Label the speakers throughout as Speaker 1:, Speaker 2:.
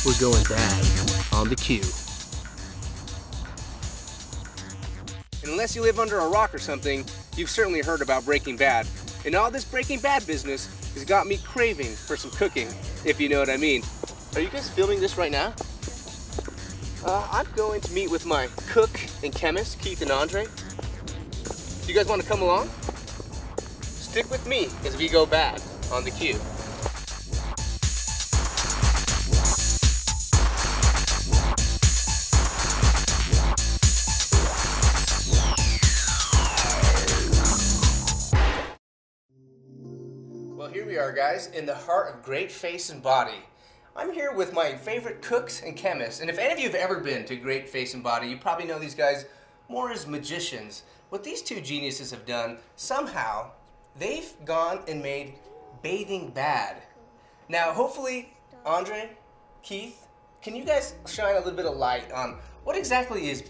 Speaker 1: we're going bad on the cue. Unless you live under a rock or something, you've certainly heard about Breaking Bad. And all this Breaking Bad business has got me craving for some cooking, if you know what I mean. Are you guys filming this right now? I'm going to meet with my cook and chemist, Keith and André. Do you guys want to come along? Stick with me as we go bad on the cue. Well, here we are, guys, in the heart of Great Face and Body. I'm here with my favorite cooks and chemists, and if any of you have ever been to Great Face and Body, you probably know these guys more as magicians. What these two geniuses have done, somehow, they've gone and made bathing bad. Now, hopefully, André, Keith, can you guys shine a little bit of light on what exactly is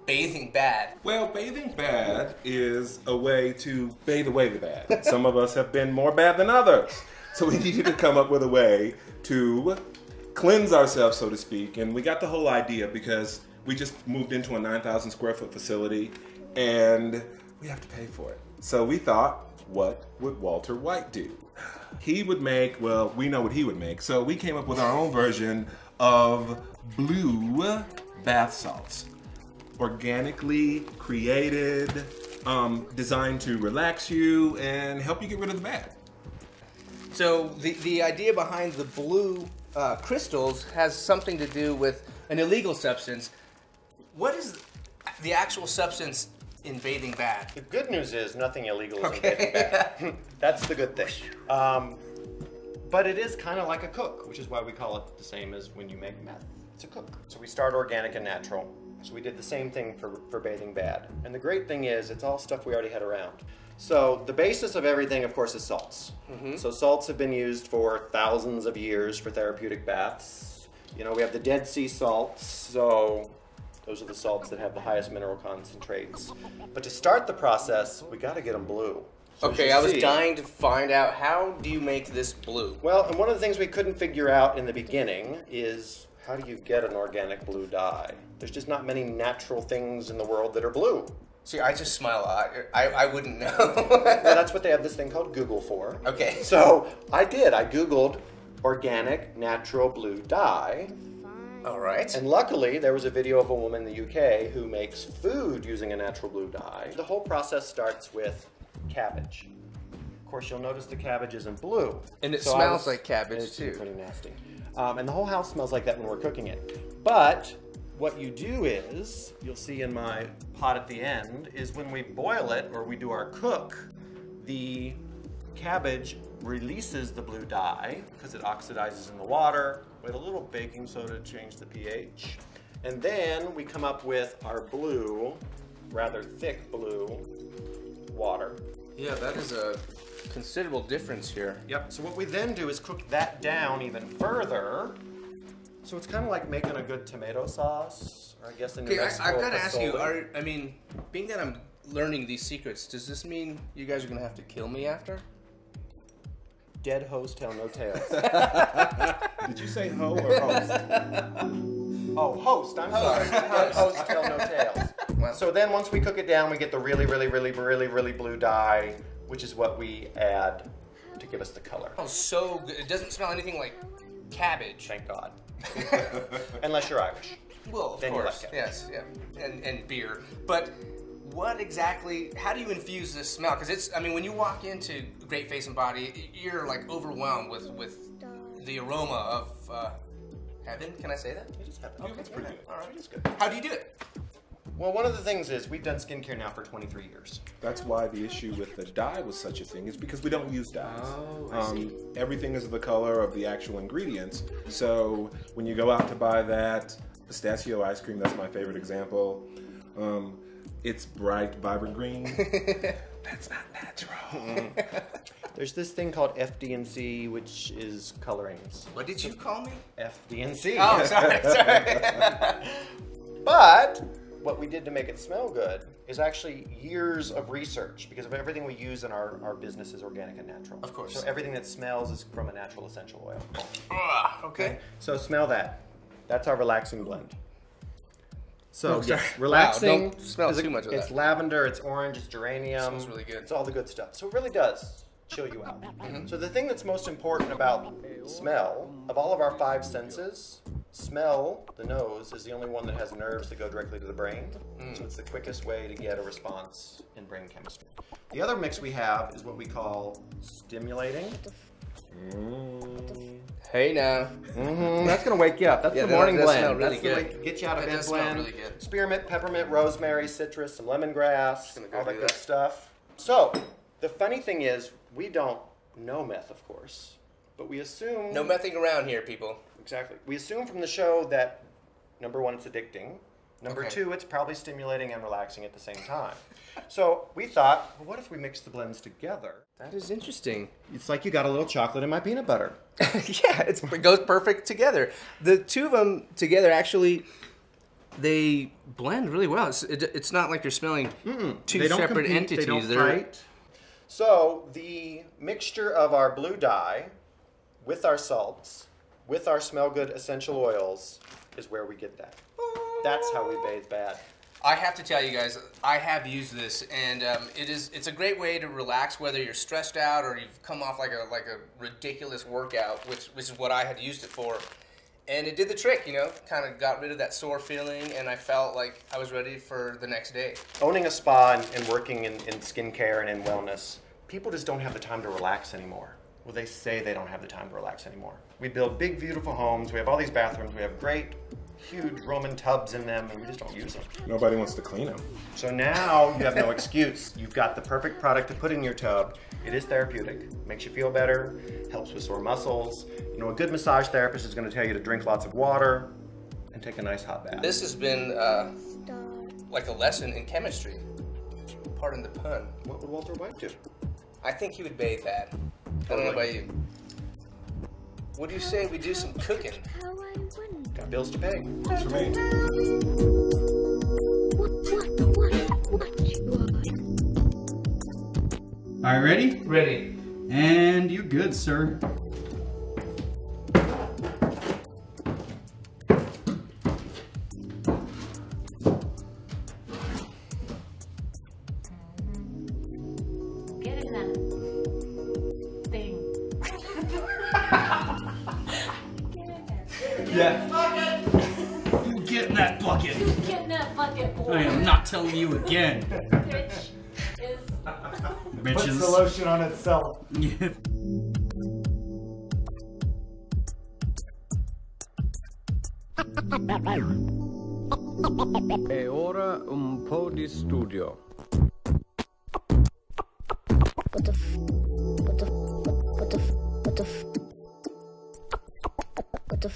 Speaker 1: bathing bad?
Speaker 2: Well, bathing bad is a way to bathe away the bad. Some of us have been more bad than others. So we needed to come up with a way to cleanse ourselves, so to speak. And we got the whole idea because we just moved into a 9,000 square foot facility and we have to pay for it. So we thought, what would Walter White do? He would make, well, we know what he would make. So we came up with our own version of blue bath salts. Organically created, designed to relax you and help you get rid of the bad.
Speaker 1: So the idea behind the blue crystals has something to do with an illegal substance. What is the actual substance in bathing bad?
Speaker 3: The good news is nothing illegal is in bathing bad. That's the good thing. But it is kind of like a cook, which is why we call it the same as when you make meth. It's a cook. So we start organic and natural. So we did the same thing for bathing bad. And the great thing is it's all stuff we already had around. So the basis of everything, of course, is salts. So salts have been used for thousands of years for therapeutic baths. You know, we have the Dead Sea salts, so those are the salts that have the highest mineral concentrates. But to start the process, we got to get them blue. So
Speaker 1: okay, I was dying to find out, how do you make this blue?
Speaker 3: Well, and one of the things we couldn't figure out in the beginning is, how do you get an organic blue dye? There's just not many natural things in the world that are blue.
Speaker 1: See, I just smile a lot. I wouldn't know.
Speaker 3: Well, that's what they have this thing called Google for.
Speaker 1: Okay.
Speaker 3: So I Googled organic natural blue dye.
Speaker 1: All right.
Speaker 3: And luckily, there was a video of a woman in the UK who makes food using a natural blue dye. The whole process starts with cabbage. Of course, you'll notice the cabbage isn't blue.
Speaker 1: And it smells like cabbage, too.
Speaker 3: It's pretty nasty. And the whole house smells like that when we're cooking it. But what you do is, you'll see in my pot at the end, is when we boil it, or we do our cook, the cabbage releases the blue dye because it oxidizes in the water with a little baking soda to change the pH. And then we come up with our blue, rather thick blue, water.
Speaker 1: Yeah, that is a considerable difference here.
Speaker 3: Yep, so what we then do is cook that down even further. So it's kind of like making a good tomato sauce, or I guess in New Mexico.
Speaker 1: I've got to ask you, being that I'm learning these secrets, does this mean you guys are going to have to kill me after?
Speaker 3: Dead hoes tell no tales.
Speaker 2: Did you say hoe or host?
Speaker 3: Oh, host, I'm sorry. Host tell no tales.
Speaker 1: Well,
Speaker 3: So then once we cook it down, we get the really blue dye, which is what we add to give us the color.
Speaker 1: oh, so good. It doesn't smell anything like cabbage.
Speaker 3: Thank God. Unless you're Irish.
Speaker 1: Well, of
Speaker 3: Then you
Speaker 1: course,
Speaker 3: like
Speaker 1: yes, yeah, and beer. But what exactly, how do you infuse this smell? Because it's, I mean, when you walk into Great Face and Body, you're like overwhelmed with the aroma of heaven. Can I say that?
Speaker 3: It is heaven.
Speaker 1: Okay,
Speaker 3: That's pretty good.
Speaker 1: All right.
Speaker 3: It is good.
Speaker 1: How do you do it?
Speaker 3: Well, one of the things is we've done skincare now for 23 years.
Speaker 2: That's why the issue with the dye was such a thing, is because we don't use dyes.
Speaker 1: Oh, I see.
Speaker 2: Everything is the color of the actual ingredients. So when you go out to buy that pistachio ice cream, that's my favorite example, it's bright, vibrant green. That's not natural.
Speaker 3: There's this thing called FD&C, which is colorings.
Speaker 1: What did you call me?
Speaker 3: FD&C.
Speaker 1: Oh, sorry.
Speaker 3: But what we did to make it smell good is actually years of research, because of everything we use in our business is organic and natural.
Speaker 1: Of course.
Speaker 3: So everything that smells is from a natural essential oil.
Speaker 1: Okay.
Speaker 3: So smell that. That's our relaxing blend. So,
Speaker 1: Oh, sorry.
Speaker 3: yes, relaxing.
Speaker 1: Wow, don't smell too much of
Speaker 3: It's
Speaker 1: that.
Speaker 3: lavender, it's orange, it's geranium.
Speaker 1: It smells really good.
Speaker 3: It's all the good stuff. So it really does chill you out. So the thing that's most important about smell, of all of our 5 senses, smell, the nose, is the only one that has nerves that go directly to the brain. So it's the quickest way to get a response in brain chemistry. The other mix we have is what we call stimulating.
Speaker 1: Hey now.
Speaker 3: That's gonna wake you up. That's
Speaker 1: Yeah,
Speaker 3: the morning
Speaker 1: that
Speaker 3: blend.
Speaker 1: smell really
Speaker 3: That's the
Speaker 1: good.
Speaker 3: way to get you out of
Speaker 1: That
Speaker 3: bed
Speaker 1: does smell
Speaker 3: blend.
Speaker 1: really good.
Speaker 3: Spearmint, peppermint, rosemary, citrus, some lemongrass,
Speaker 1: Gonna go
Speaker 3: all that
Speaker 1: do
Speaker 3: good
Speaker 1: that.
Speaker 3: stuff. So the funny thing is, we don't know meth, of course, but we assume
Speaker 1: No messing around here, people.
Speaker 3: exactly. We assume from the show that number 1, it's addicting. Number
Speaker 1: Okay.
Speaker 3: 2, it's probably stimulating and relaxing at the same time. So we thought, well, what if we mix the blends together?
Speaker 1: That is interesting.
Speaker 3: It's like you got a little chocolate in my peanut butter.
Speaker 1: Yeah, it goes perfect together. The two of them together actually, they blend really well. It's not like you're smelling two
Speaker 3: They don't
Speaker 1: separate
Speaker 3: compete,
Speaker 1: entities.
Speaker 3: They don't
Speaker 1: They're-
Speaker 3: fight. So the mixture of our blue dye with our salts, with our smell good essential oils is where we get that. That's how we bathe bad.
Speaker 1: I have to tell you guys, I have used this, and it's a great way to relax whether you're stressed out or you've come off like a ridiculous workout, which is what I had used it for. And it did the trick, you know, kind of got rid of that sore feeling, and I felt like I was ready for the next day.
Speaker 3: Owning a spa and working in skincare and in wellness, people just don't have the time to relax anymore. Well, they say they don't have the time to relax anymore. We build big, beautiful homes. We have all these bathrooms. We have great, huge Roman tubs in them, and we just don't use them.
Speaker 2: Nobody wants to clean them.
Speaker 3: So now you have no excuse. You've got the perfect product to put in your tub. It is therapeutic, makes you feel better, helps with sore muscles. You know, a good massage therapist is going to tell you to drink lots of water and take a nice hot bath.
Speaker 1: This has been like a lesson in chemistry. Pardon the pun.
Speaker 3: What would Walter White do?
Speaker 1: I think he would bathe that. I don't know about you. What do you say we do some cooking?
Speaker 3: Got bills to pay.
Speaker 2: That's for me.
Speaker 4: All right, ready?
Speaker 1: Ready.
Speaker 4: And you're good, sir.
Speaker 5: Get in that thing. Get in there.
Speaker 4: Yeah. You get in that bucket.
Speaker 5: Get in that bucket, boy.
Speaker 4: I am not telling you again.
Speaker 5: Bitch is.
Speaker 4: Bitches.
Speaker 6: lotion on itself.
Speaker 7: E ora un po' di studio.
Speaker 8: What the